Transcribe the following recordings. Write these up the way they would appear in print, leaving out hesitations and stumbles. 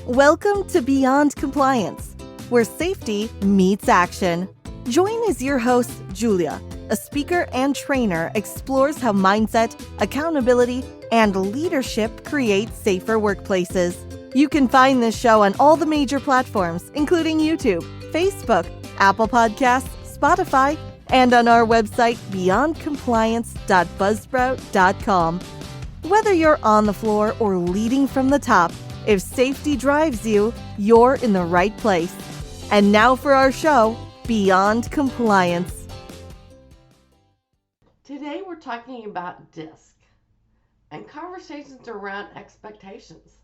Welcome to Beyond Compliance, where safety meets action. Join as your host, Julia, a speaker and trainer, explores how mindset, accountability, and leadership create safer workplaces. You can find this show on all the major platforms, including YouTube, Facebook, Apple Podcasts, Spotify, and on our website, beyondcompliance.buzzsprout.com. Whether you're on the floor or leading from the top, if safety drives you, you're in the right place. And now for our show, Beyond Compliance. Today we're talking about DISC and conversations around expectations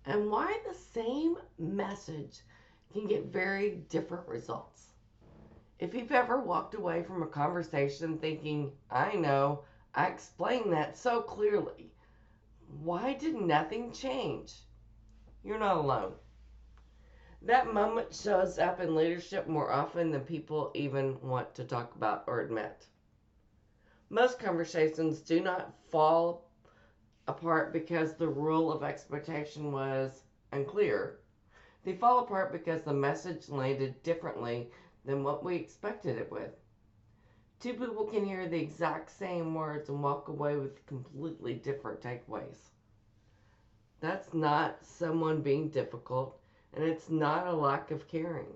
and why the same message can get very different results. If you've ever walked away from a conversation thinking, I know, I explained that so clearly, why did nothing change? You're not alone. That moment shows up in leadership more often than people even want to talk about or admit. Most conversations do not fall apart because the rule of expectation was unclear. They fall apart because the message landed differently than what we expected it would. Two people can hear the exact same words and walk away with completely different takeaways. That's not someone being difficult, and it's not a lack of caring.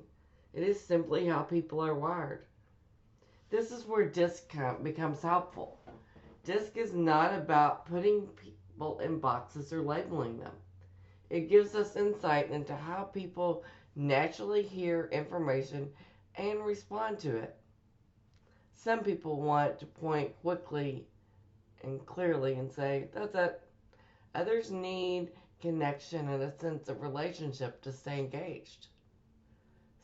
It is simply how people are wired. This is where DISC becomes helpful. DISC is not about putting people in boxes or labeling them. It gives us insight into how people naturally hear information and respond to it. Some people want to point quickly and clearly and say, that's it. Others need connection and a sense of relationship to stay engaged.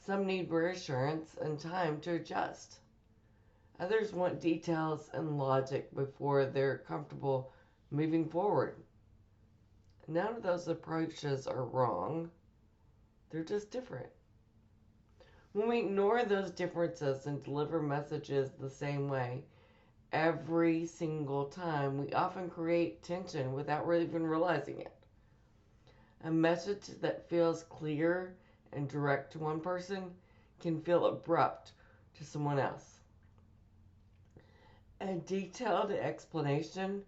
Some need reassurance and time to adjust. Others want details and logic before they're comfortable moving forward. None of those approaches are wrong. They're just different. When we ignore those differences and deliver messages the same way every single time, we often create tension without really even realizing it. A message that feels clear and direct to one person can feel abrupt to someone else. A detailed explanation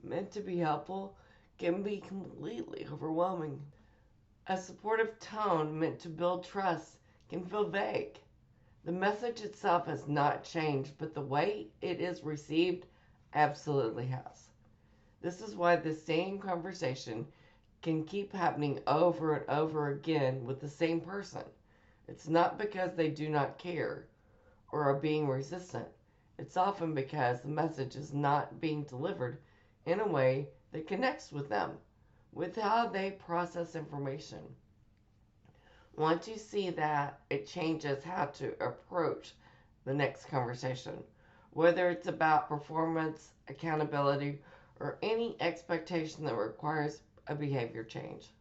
meant to be helpful can be completely overwhelming. A supportive tone meant to build trust can feel vague. The message itself has not changed, but the way it is received absolutely has. This is why the same conversation can keep happening over and over again with the same person. It's not because they do not care or are being resistant. It's often because the message is not being delivered in a way that connects with them, with how they process information. Once you see that, it changes how to approach the next conversation, whether it's about performance, accountability, or any expectation that requires a behavior change.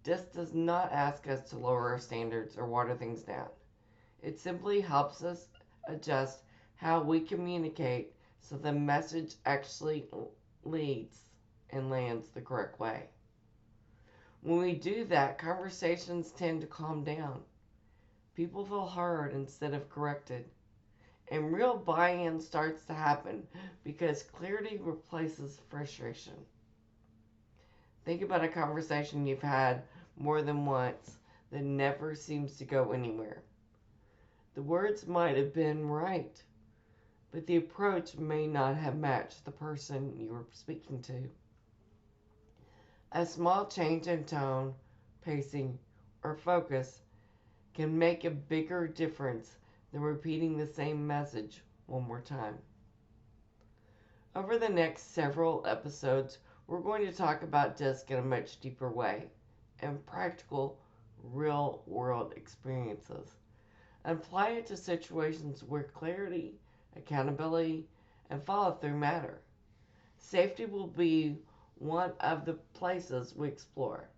DISC does not ask us to lower our standards or water things down. It simply helps us adjust how we communicate so the message actually leads and lands the correct way. When we do that, conversations tend to calm down. People feel heard instead of corrected. And real buy-in starts to happen because clarity replaces frustration. Think about a conversation you've had more than once that never seems to go anywhere. The words might have been right, but the approach may not have matched the person you were speaking to. A small change in tone, pacing, or focus can make a bigger difference than repeating the same message one more time. Over the next several episodes, we're going to talk about DISC in a much deeper way and practical, real-world experiences. And apply it to situations where clarity, accountability, and follow-through matter. Safety will be one of the places we explore.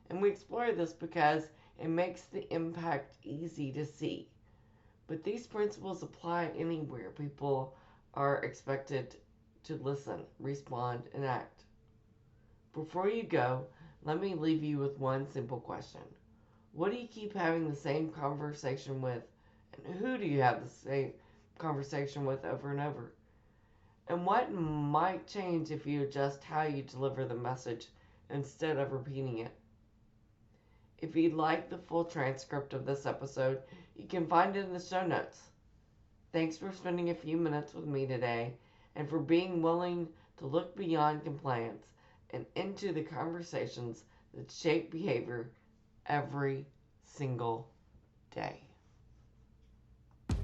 And we explore this because it makes the impact easy to see. But these principles apply anywhere people are expected to listen, respond, and act. Before you go, let me leave you with one simple question. What do you keep having the same conversation with, and who do you have the same conversation with over and over? And what might change if you adjust how you deliver the message instead of repeating it? If you'd like the full transcript of this episode, you can find it in the show notes. Thanks for spending a few minutes with me today and for being willing to look beyond compliance and into the conversations that shape behavior every single day.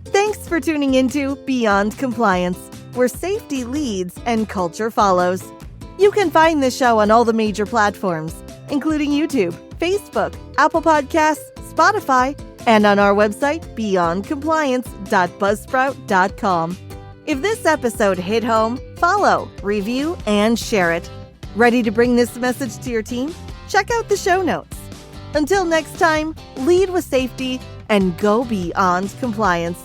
Thanks for tuning into Beyond Compliance, where safety leads and culture follows. You can find this show on all the major platforms, including YouTube, Facebook, Apple Podcasts, Spotify, and on our website, beyondcompliance.buzzsprout.com. If this episode hit home, follow, review, and share it. Ready to bring this message to your team? Check out the show notes. Until next time, lead with safety and go beyond compliance.